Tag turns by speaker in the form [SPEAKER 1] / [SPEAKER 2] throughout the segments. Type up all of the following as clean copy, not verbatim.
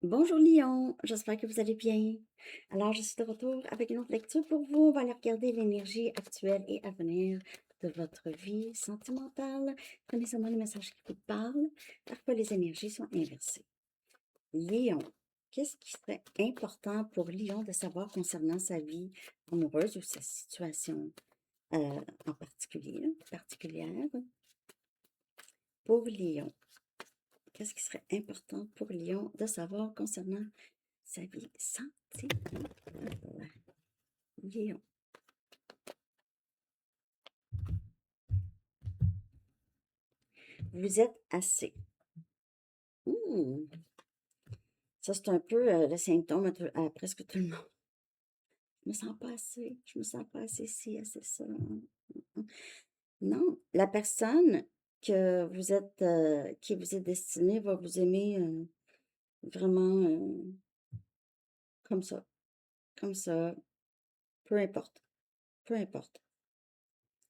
[SPEAKER 1] Bonjour Lyon, j'espère que vous allez bien. Alors, je suis de retour avec une autre lecture pour vous. On va aller regarder l'énergie actuelle et à venir de votre vie sentimentale. Prenez seulement les messages qui vous parlent. Parfois, les énergies sont inversées. Lion, qu'est-ce qui serait important pour Lion de savoir concernant sa vie amoureuse ou sa situation en particulière? Pour Lion, qu'est-ce qui serait important pour Lion de savoir concernant sa vie sentimentale? Lion. Vous êtes assez. Mmh. Ça, c'est un peu le symptôme à presque tout le monde. Je me sens pas assez. Je me sens pas assez ci, assez ça. Non, la personne que vous êtes, qui vous est destinée va vous aimer vraiment comme ça. Comme ça. Peu importe. Peu importe.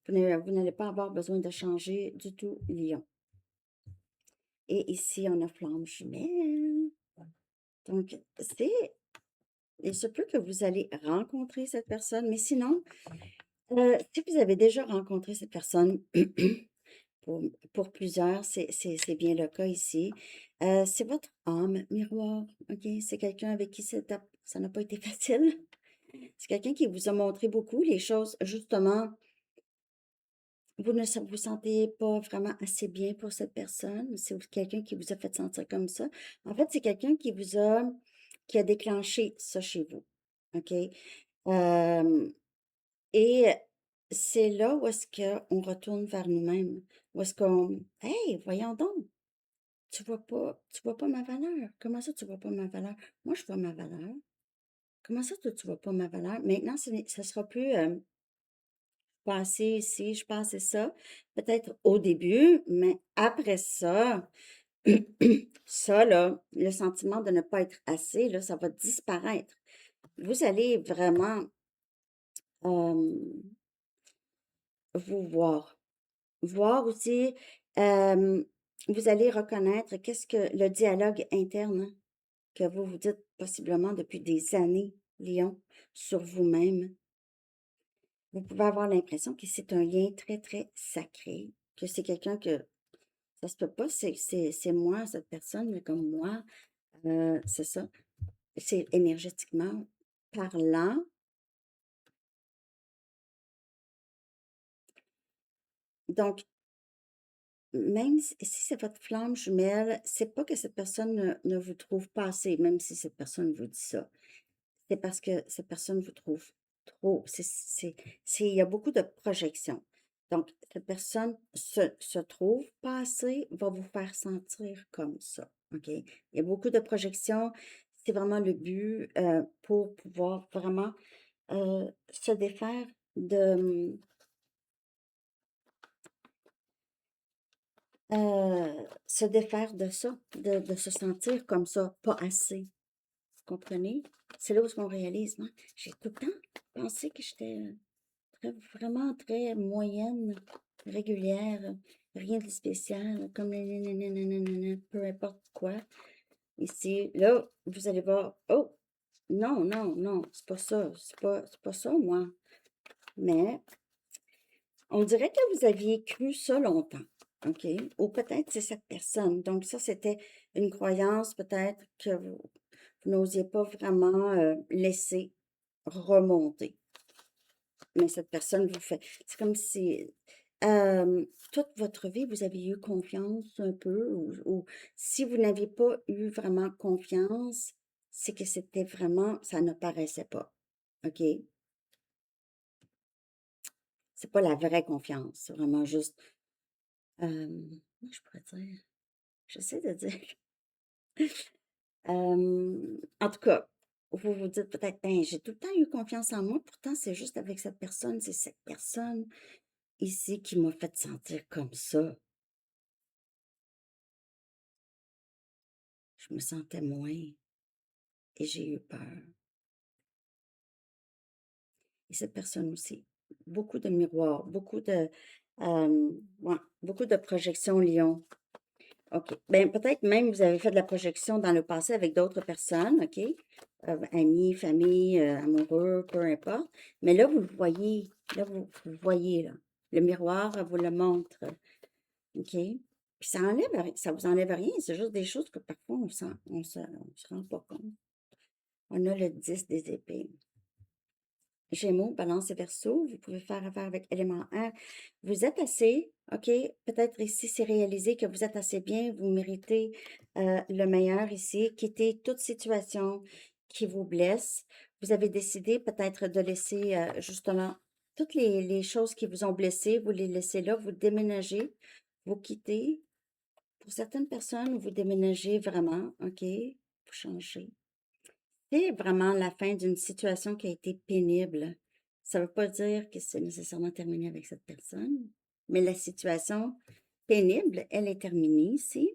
[SPEAKER 1] Vous n'allez pas avoir besoin de changer du tout, Lion. Et ici, on a flamme jumelle. Donc, il se peut que vous allez rencontrer cette personne, mais sinon, si vous avez déjà rencontré cette personne, pour, pour plusieurs, c'est bien le cas ici. C'est votre âme miroir, OK? C'est quelqu'un avec qui ça n'a pas été facile. C'est quelqu'un qui vous a montré beaucoup les choses, justement, vous ne vous sentez pas vraiment assez bien pour cette personne. C'est quelqu'un qui vous a fait sentir comme ça. En fait, c'est quelqu'un qui a déclenché ça chez vous, OK? Euh, Et c'est là où est-ce qu'on retourne vers nous-mêmes, où est-ce qu'on, hey, voyons donc, tu vois pas ma valeur. Comment ça, tu vois pas ma valeur? Moi, je vois ma valeur. Comment ça, toi, tu vois pas ma valeur? Maintenant, ce sera plus passer ici, je passais ça. Peut-être au début, mais après ça, ça, là, le sentiment de ne pas être assez, là, ça va disparaître. Vous allez vraiment euh, vous voir. Voir aussi, hem, vous allez reconnaître qu'est-ce que le dialogue interne, hein, que vous vous dites possiblement depuis des années, Lion, sur vous-même. Vous pouvez avoir l'impression que c'est un lien très, très sacré, que c'est quelqu'un que ça se peut pas, c'est moi, cette personne, mais comme moi, c'est ça. C'est énergétiquement parlant. Donc, même si c'est votre flamme jumelle, c'est pas que cette personne ne vous trouve pas assez, même si cette personne vous dit ça. C'est parce que cette personne vous trouve trop. Il y a beaucoup de projections. Donc, cette personne se trouve pas assez, va vous faire sentir comme ça. OK? Il y a beaucoup de projections. C'est vraiment le but pour pouvoir vraiment se défaire de, se défaire de ça, de se sentir comme ça, pas assez. Vous comprenez? C'est là où on réalise, moi, j'ai tout le temps pensé que j'étais vraiment très moyenne, régulière, rien de spécial, comme nanana, peu importe quoi. Ici, là, vous allez voir, oh, non, non, non, c'est pas ça, c'est pas ça, moi. Mais on dirait que vous aviez cru ça longtemps, OK? Ou peut-être c'est cette personne. Donc ça, c'était une croyance peut-être que vous n'osiez pas vraiment laisser remonter. Mais cette personne vous fait, c'est comme si toute votre vie, vous avez eu confiance un peu, ou si vous n'aviez pas eu vraiment confiance, c'est que c'était vraiment, ça ne paraissait pas. OK? C'est pas la vraie confiance, c'est vraiment juste, comment je pourrais dire? J'essaie de dire. En tout cas, vous vous dites peut-être, ben, j'ai tout le temps eu confiance en moi, pourtant c'est juste avec cette personne, c'est cette personne ici qui m'a fait sentir comme ça. Je me sentais moins et j'ai eu peur. Et cette personne aussi. Beaucoup de miroirs, ouais, beaucoup de projections lion. OK. Ben, peut-être même vous avez fait de la projection dans le passé avec d'autres personnes, OK? Amis, famille, amoureux, peu importe. Mais là, vous le voyez. Là, vous le voyez, là. Le miroir vous le montre. OK? Puis ça vous enlève rien. C'est juste des choses que parfois on se rend pas compte. On a le 10 des épées. Gémeaux, Balance et Verseau, vous pouvez faire affaire avec élément 1. Vous êtes assez, OK? Peut-être ici, c'est réalisé que vous êtes assez bien, vous méritez le meilleur ici. Quittez toute situation qui vous blesse. Vous avez décidé peut-être de laisser justement toutes les choses qui vous ont blessé, vous les laissez là, vous déménagez, vous quittez. Pour certaines personnes, vous déménagez vraiment, OK? Vous changez. C'est vraiment la fin d'une situation qui a été pénible. Ça ne veut pas dire que c'est nécessairement terminé avec cette personne, mais la situation pénible, elle est terminée ici.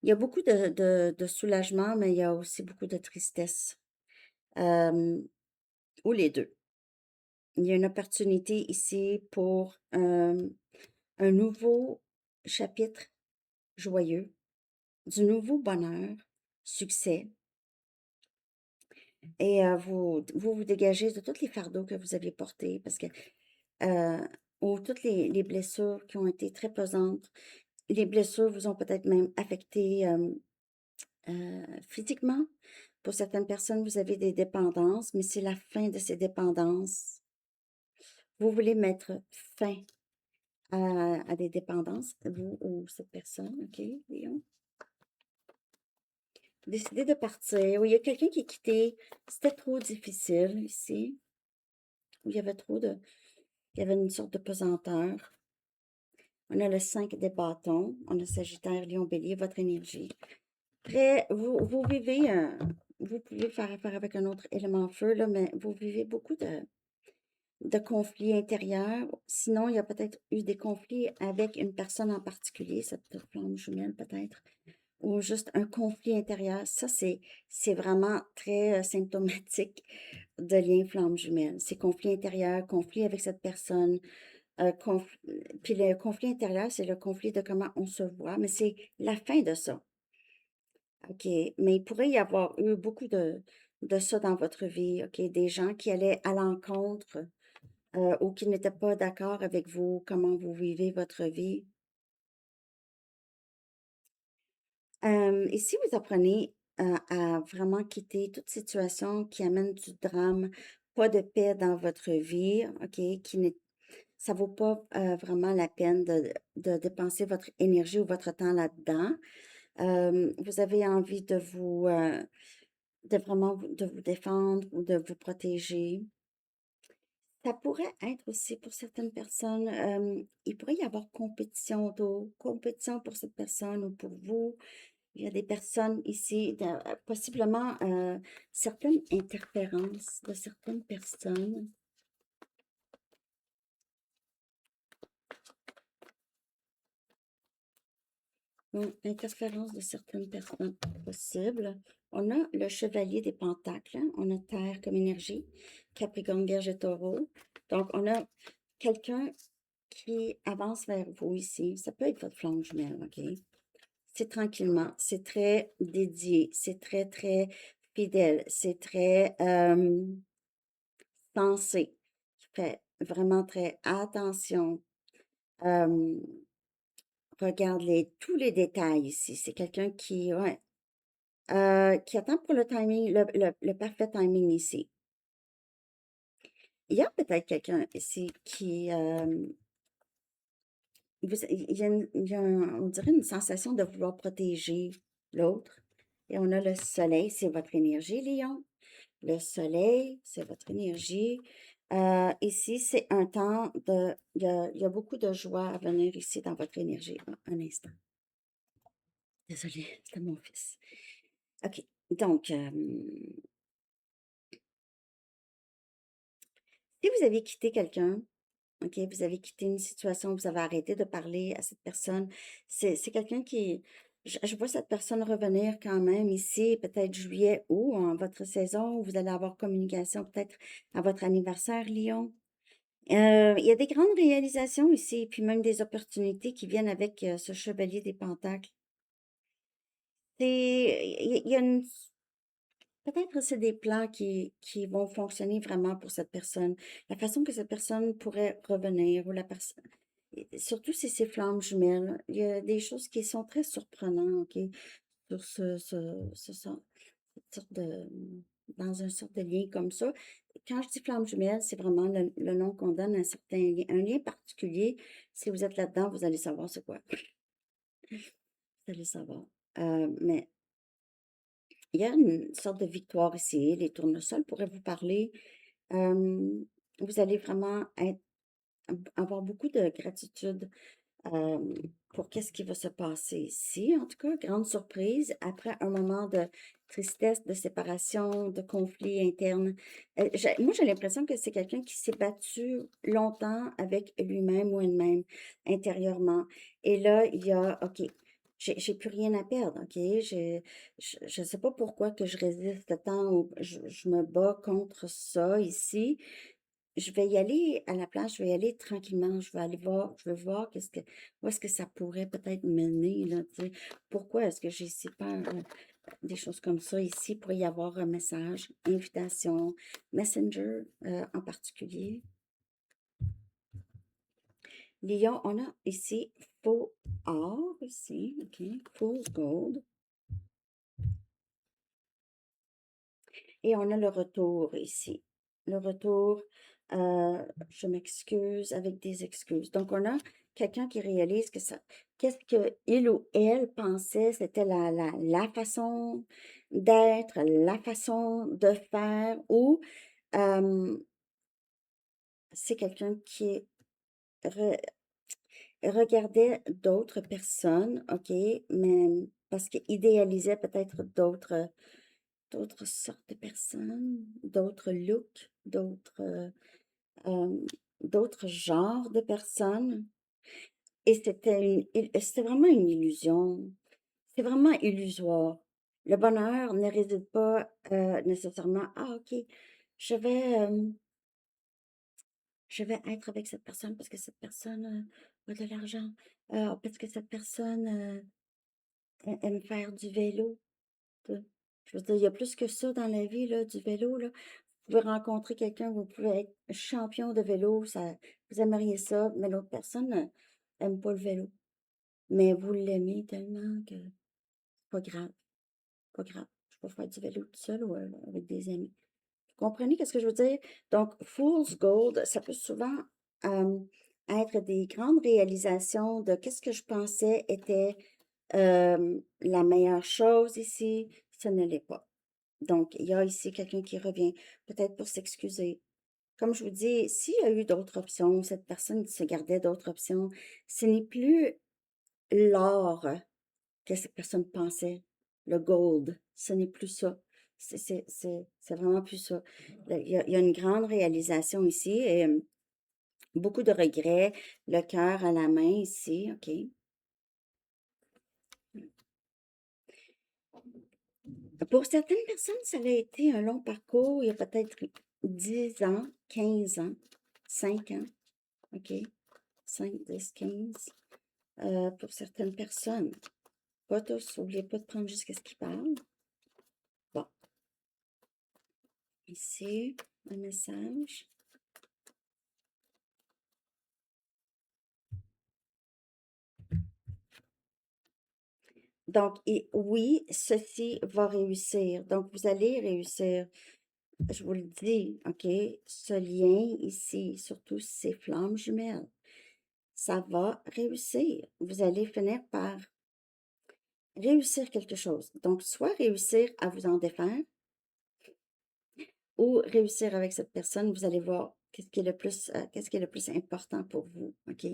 [SPEAKER 1] Il y a beaucoup de soulagement, mais il y a aussi beaucoup de tristesse, euh, ou les deux. Il y a une opportunité ici pour un nouveau chapitre joyeux, du nouveau bonheur, succès. Et vous dégagez de tous les fardeaux que vous aviez portés parce que, euh, ou toutes les blessures qui ont été très pesantes. Les blessures vous ont peut-être même affecté physiquement. Pour certaines personnes, vous avez des dépendances, mais c'est la fin de ces dépendances. Vous voulez mettre fin à des dépendances, vous ou cette personne, OK, Léon? Décidez de partir. Oui, il y a quelqu'un qui est quitté. C'était trop difficile ici. Il y avait il y avait une sorte de pesanteur. On a le 5 des bâtons. On a Sagittaire, Lion, Bélier, votre énergie. Après, vous vivez, vous pouvez faire affaire avec un autre élément feu, là, mais vous vivez beaucoup de conflits intérieurs. Sinon, il y a peut-être eu des conflits avec une personne en particulier, cette flamme jumelle peut-être, ou juste un conflit intérieur. Ça, c'est vraiment très symptomatique de lien flamme jumelle. C'est conflit intérieur, conflit avec cette personne, puis le conflit intérieur, c'est le conflit de comment on se voit, mais c'est la fin de ça. OK, mais il pourrait y avoir eu beaucoup de ça dans votre vie, OK? Des gens qui allaient à l'encontre ou qui n'étaient pas d'accord avec vous, comment vous vivez votre vie. Ici, vous apprenez à vraiment quitter toute situation qui amène du drame, pas de paix dans votre vie, OK? Ça vaut pas vraiment la peine de dépenser votre énergie ou votre temps là-dedans. Vous avez envie de vraiment de vous défendre ou de vous protéger. Ça pourrait être aussi pour certaines personnes, il pourrait y avoir compétition pour cette personne ou pour vous. Il y a des personnes ici, possiblement certaines interférences de certaines personnes. Interférence de certaines personnes possibles. On a le chevalier des pentacles, hein. On a Terre comme énergie, Capricorne, Vierge et Taureau. Donc, on a quelqu'un qui avance vers vous ici. Ça peut être votre flamme jumelle, OK? C'est tranquillement, c'est très dédié, c'est très, très fidèle, c'est très sensé. Il fait vraiment très attention. Euh, Regarde tous les détails ici. C'est quelqu'un ouais, qui attend pour le timing, le parfait timing ici. Il y a peut-être quelqu'un ici qui, il y a on dirait une sensation de vouloir protéger l'autre. Et on a le soleil, c'est votre énergie, Lion. Le soleil, c'est votre énergie. Ici, c'est un temps il y a beaucoup de joie à venir ici dans votre énergie. Un instant. Désolée, c'était mon fils. OK. Donc, si vous avez quitté quelqu'un, OK, vous avez quitté une situation, vous avez arrêté de parler à cette personne, c'est quelqu'un qui, je vois cette personne revenir quand même ici, peut-être juillet, août, en votre saison, où vous allez avoir communication peut-être à votre anniversaire, Lyon. Il y a des grandes réalisations ici, puis même des opportunités qui viennent avec ce chevalier des pentacles. Il y a peut-être c'est des plans qui vont fonctionner vraiment pour cette personne. La façon que cette personne pourrait revenir, ou la personne, surtout si c'est flammes jumelles, il y a des choses qui sont très surprenantes, OK, sur cette sorte de, dans un sorte de lien comme ça. Quand je dis flamme jumelle, c'est vraiment le nom qu'on donne à un lien particulier. Si vous êtes là-dedans, vous allez savoir c'est quoi. Vous allez savoir. Mais il y a une sorte de victoire ici. Les tournesols pourraient vous parler. Vous allez vraiment avoir beaucoup de gratitude pour qu'est-ce qui va se passer ici. En tout cas, grande surprise, après un moment de tristesse, de séparation, de conflit interne. Moi, j'ai l'impression que c'est quelqu'un qui s'est battu longtemps avec lui-même ou elle-même intérieurement. Et là, il y a, OK, j'ai plus rien à perdre, OK? Je ne sais pas pourquoi que je résiste tant ou je me bats contre ça ici. Je vais y aller à la place, je vais y aller tranquillement, je vais aller voir, je veux voir où est-ce que ça pourrait peut-être mener, là, tu sais. Pourquoi est-ce que j'ai si peur, des choses comme ça ici? Pourrait y avoir un message, invitation, Messenger, en particulier. Lion, on a ici faux or, ici, OK, fool's gold. Et on a le retour ici. Le retour, je m'excuse avec des excuses. Donc, on a quelqu'un qui réalise que ça, qu'est-ce que il ou elle pensait, c'était la façon d'être, la façon de faire, ou c'est quelqu'un qui re- regardait d'autres personnes, OK, mais parce qu'il idéalisait peut-être d'autres sortes de personnes, d'autres looks, euh, d'autres genres de personnes. Et c'était vraiment une illusion. C'est vraiment illusoire. Le bonheur ne réside pas nécessairement, ah, OK, je vais, euh, je vais être avec cette personne parce que cette personne a de l'argent, parce que cette personne aime faire du vélo. Je veux dire, il y a plus que ça dans la vie, là, du vélo, là. Vous pouvez rencontrer quelqu'un, vous pouvez être champion de vélo, ça, vous aimeriez ça, mais l'autre personne aime pas le vélo. Mais vous l'aimez tellement que c'est pas grave, pas grave. Je peux faire du vélo tout seul ou avec des amis. Vous comprenez qu'est-ce que je veux dire? Donc, Fool's Gold, ça peut souvent euh, être des grandes réalisations de qu'est-ce que je pensais était la meilleure chose ici, ce ne l'est pas. Donc, il y a ici quelqu'un qui revient, peut-être pour s'excuser. Comme je vous dis, s'il y a eu d'autres options, cette personne se gardait d'autres options, ce n'est plus l'or que cette personne pensait, le gold, ce n'est plus ça. C'est vraiment plus ça. Il y a une grande réalisation ici et beaucoup de regrets, le cœur à la main ici, OK? Pour certaines personnes, ça a été un long parcours. Il y a peut-être 10 ans, 15 ans, 5 ans, OK? 5, 10, 15. Pour certaines personnes. Pas tous. N'oubliez pas de prendre jusqu'à ce qu'ils parlent. Bon, ici, un message. Donc, et oui, ceci va réussir. Donc, vous allez réussir. Je vous le dis, OK? Ce lien ici, surtout ces flammes jumelles, ça va réussir. Vous allez finir par réussir quelque chose. Donc, soit réussir à vous en défaire ou réussir avec cette personne, vous allez voir qu'est-ce qui est le plus important pour vous, OK?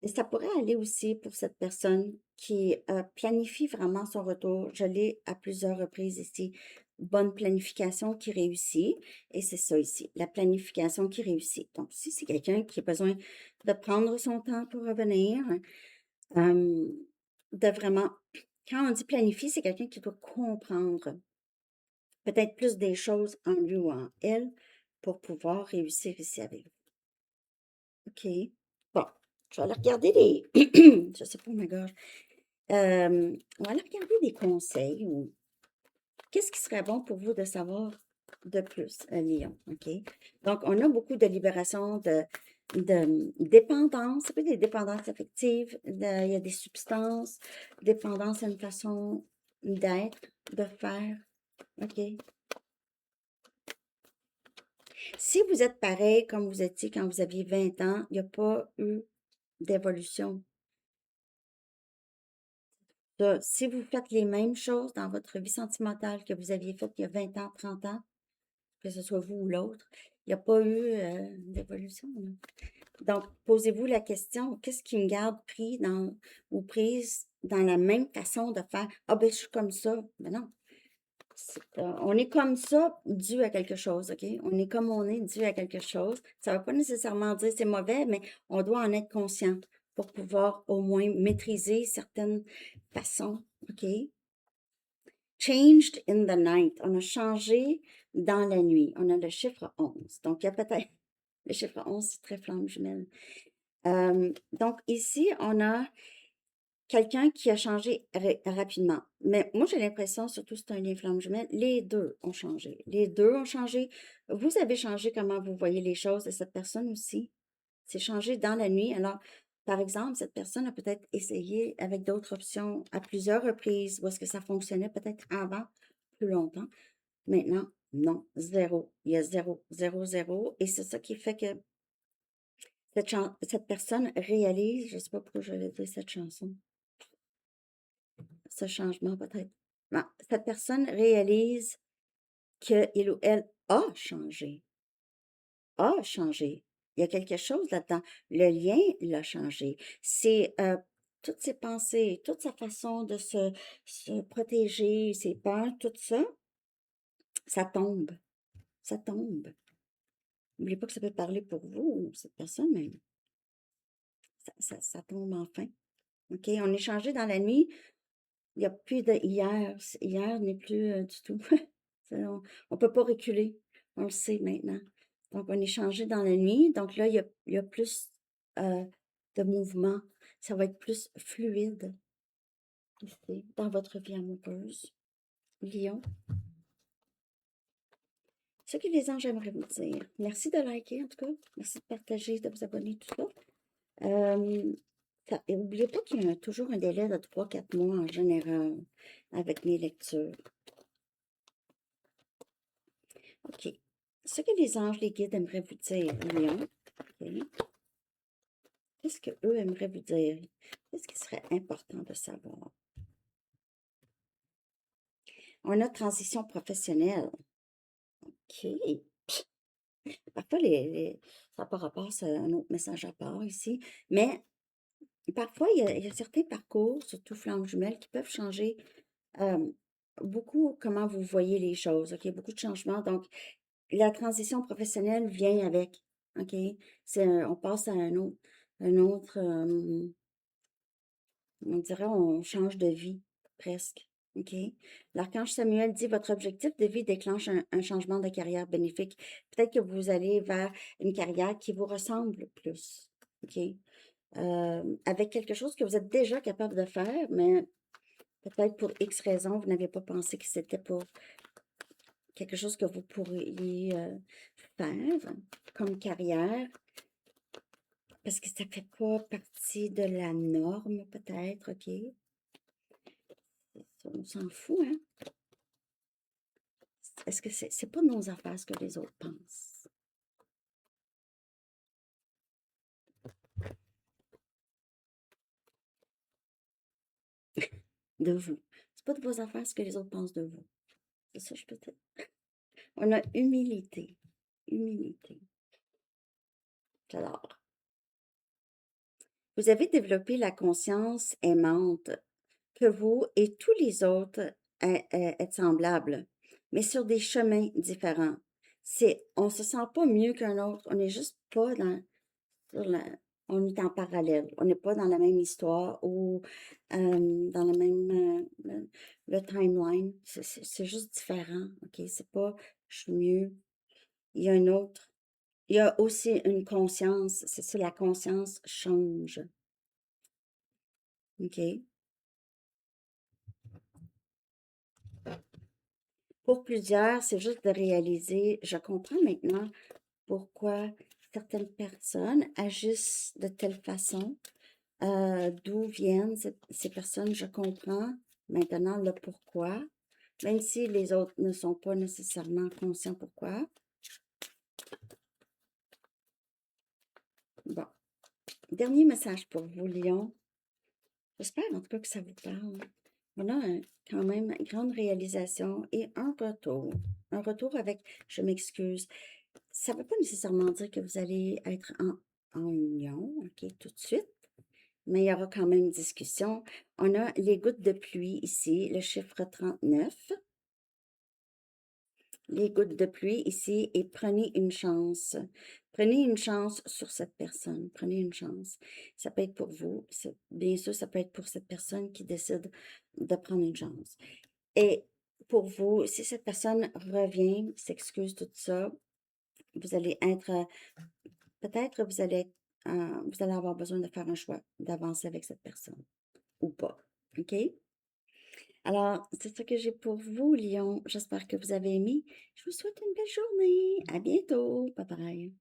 [SPEAKER 1] Et ça pourrait aller aussi pour cette personne qui planifie vraiment son retour. Je l'ai à plusieurs reprises ici. Bonne planification qui réussit. Et c'est ça ici, la planification qui réussit. Donc, si c'est quelqu'un qui a besoin de prendre son temps pour revenir, euh, de vraiment, quand on dit planifier, c'est quelqu'un qui doit comprendre peut-être plus des choses en lui ou en elle pour pouvoir réussir ici avec vous. OK. Bon, je vais aller regarder les je sais pas, ma gorge. On va aller regarder des conseils ou qu'est-ce qui serait bon pour vous de savoir de plus, Lion, OK? Donc, on a beaucoup de libération de dépendance, ça peut être des dépendances affectives, il y a des substances, dépendance à une façon d'être, de faire, OK? Si vous êtes pareil comme vous étiez quand vous aviez 20 ans, il n'y a pas eu d'évolution. Si vous faites les mêmes choses dans votre vie sentimentale que vous aviez faites il y a 20 ans, 30 ans, que ce soit vous ou l'autre, il n'y a pas eu d'évolution, là. Donc, posez-vous la question, qu'est-ce qui me garde pris dans ou prise dans la même façon de faire? Ah ben, je suis comme ça. Ben non. On est comme ça dû à quelque chose, OK? On est comme on est dû à quelque chose. Ça ne veut pas nécessairement dire que c'est mauvais, mais on doit en être conscient pour pouvoir au moins maîtriser certaines façons, OK? Changed in the night. On a changé dans la nuit. On a le chiffre 11. Donc, il y a peut-être... Le chiffre 11, c'est très flamme jumelle. Donc, ici, on a quelqu'un qui a changé rapidement. Mais moi, j'ai l'impression, surtout c'est un lien flamme jumelle, les deux ont changé. Les deux ont changé. Vous avez changé comment vous voyez les choses et cette personne aussi. C'est changé dans la nuit. Alors, par exemple, cette personne a peut-être essayé avec d'autres options à plusieurs reprises où est-ce que ça fonctionnait peut-être avant, plus longtemps. Maintenant, non, zéro. Il y a zéro, zéro, zéro. Et c'est ça qui fait que cette personne réalise, je ne sais pas pourquoi je vais dire cette chanson, ce changement peut-être. Non, cette personne réalise qu'il ou elle a changé, a changé. Il y a quelque chose là-dedans. Le lien l'a changé. C'est toutes ses pensées, toute sa façon de se protéger, ses peurs, tout ça, ça tombe. Ça tombe. N'oubliez pas que ça peut parler pour vous, cette personne, mais ça tombe enfin. OK? On est changé dans la nuit. Il n'y a plus de hier. Hier n'est plus du tout. On ne peut pas reculer. On le sait maintenant. Donc, on est changé dans la nuit. Donc là, il y a plus de mouvement. Ça va être plus fluide ici, dans votre vie amoureuse. Lion. Ce que les anges aimeraient vous dire. Merci de liker, en tout cas. Merci de partager, de vous abonner, tout ça. Et n'oubliez pas qu'il y a toujours un délai de 3-4 mois en général avec mes lectures. OK. Ce que les anges, les guides aimeraient vous dire, Lion. OK. Qu'est-ce qu'eux aimeraient vous dire? Qu'est-ce qui serait important de savoir? On a transition professionnelle. OK. Parfois, ça n'a pas rapport, c'est un autre message à part ici. Mais parfois, il y a certains parcours, surtout flammes jumelles, qui peuvent changer beaucoup comment vous voyez les choses. OK? Beaucoup de changements. Donc, la transition professionnelle vient avec. OK? On passe à un autre on dirait on change de vie, presque. OK? L'archange Samuel dit, votre objectif de vie déclenche un changement de carrière bénéfique. Peut-être que vous allez vers une carrière qui vous ressemble plus. OK? Avec quelque chose que vous êtes déjà capable de faire, mais peut-être pour X raisons, vous n'avez pas pensé que c'était pour quelque chose que vous pourriez faire comme carrière. Parce que ça fait pas partie de la norme, peut-être, OK? On s'en fout, hein? Est-ce que c'est pas nos affaires ce que les autres pensent? De vous. C'est pas de vos affaires ce que les autres pensent de vous. C'est ça, je peux dire. On a humilité. Humilité. J'adore. Vous avez développé la conscience aimante que vous et tous les autres êtes semblables, mais sur des chemins différents. On se sent pas mieux qu'un autre. On n'est juste pas sur la, on est en parallèle. On n'est pas dans la même histoire ou dans la même le timeline. C'est juste différent. OK? C'est pas je suis mieux. Il y a un autre. Il y a aussi une conscience, c'est ça, la conscience change. OK? Pour plusieurs, c'est juste de réaliser, je comprends maintenant pourquoi certaines personnes agissent de telle façon, d'où viennent ces personnes, je comprends maintenant le pourquoi, même si les autres ne sont pas nécessairement conscients pourquoi. Bon, dernier message pour vous, Lion. J'espère en tout cas que ça vous parle. On a quand même une grande réalisation et un retour. Un retour avec je m'excuse. Ça ne veut pas nécessairement dire que vous allez être en union, OK, tout de suite, mais il y aura quand même discussion. On a les gouttes de pluie ici, le chiffre 39. Les gouttes de pluie ici et prenez une chance. Prenez une chance sur cette personne. Prenez une chance. Ça peut être pour vous. Bien sûr, ça peut être pour cette personne qui décide de prendre une chance. Et pour vous, si cette personne revient, s'excuse, tout ça, vous allez être, peut-être vous allez avoir besoin de faire un choix, d'avancer avec cette personne ou pas. OK? Alors, c'est ce que j'ai pour vous, Lion. J'espère que vous avez aimé. Je vous souhaite une belle journée. À bientôt. Bye bye.